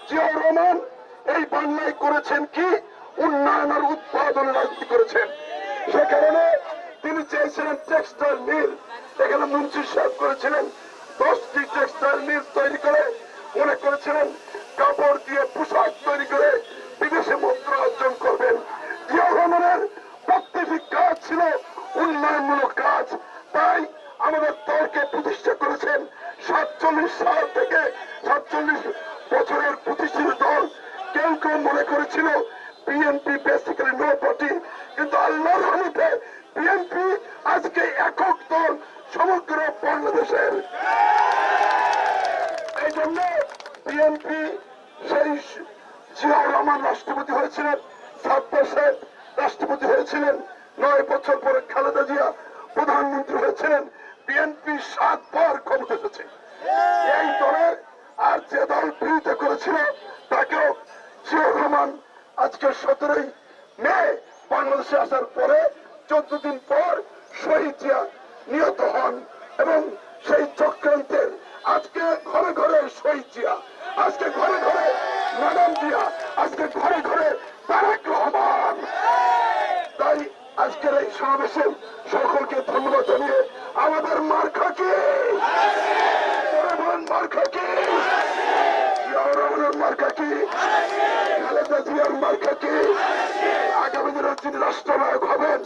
জিয়াউর রহমান এই বাংলায় করেছেন কি? উন্নয়ন আর উৎপাদনের রাজনীতি করেছেন। সে কারণে তিনি চেয়েছিলেন টেক্সটাইল মিল। এখানে মুন্সি সাহেব করেছিলেন 10টি টেক্সটাইল মিল তৈরি করে, মনে করেছিলেন কাপড় দিয়ে পোশাক তৈরি করে বিদেশে মুদ্রা অর্জন করবেন। জিয়াউর রহমানের প্রত্যেকটি কাজ ছিল উন্নয়নমূলক কাজ। তাই আমাদের দলকে প্রতিষ্ঠা করেছেন 47 সাল থেকে 47 বছরের প্রতিষ্ঠিত দল। কেউ কেউ মনে করেছিল বিএনপি বেসিক্যালি নো পার্টি, কিন্তু আল্লাহর রহমতে বিএনপি আজকে একক দল সমগ্র বাংলাদেশের। এই জন্য বিএনপি সেই জিয়াউর রহমান রাষ্ট্রপতি হয়েছিলেন, সাদ্দার সাহেব রাষ্ট্রপতি হয়েছিলেন, 9 বছর পরে খালেদা জিয়া প্রধানমন্ত্রী হয়েছিলেন। বিএনপি 7 বার ক্ষমতা এসেছে। এই দলের আর যে দল বিরোধিতা করেছিল তাকেও জিয়াউর রহমান আজকে 17ই মে বাংলাদেশে আসার পরে 14 দিন পর শহীদ জিয়া নিহত হন এবং সেই চক্রান্তের আজকে ঘরে ঘরে শহীদ জিয়া, আজকে ঘরে ঘরে ম্যাডাম জিয়া, আজকে ঘরে ঘরে তারেক রহমান। তাই আজকের এই সমাবেশে সকলকে ধন্যবাদ জানিয়ে আমাদের মার্কা কি? মার্কা কি? জিয়াউর রহমানের মার্কা কি? খালেদা জিয়ার মার্কা কি? আগামী দিনে যিনি রাষ্ট্রনায়ক হবেন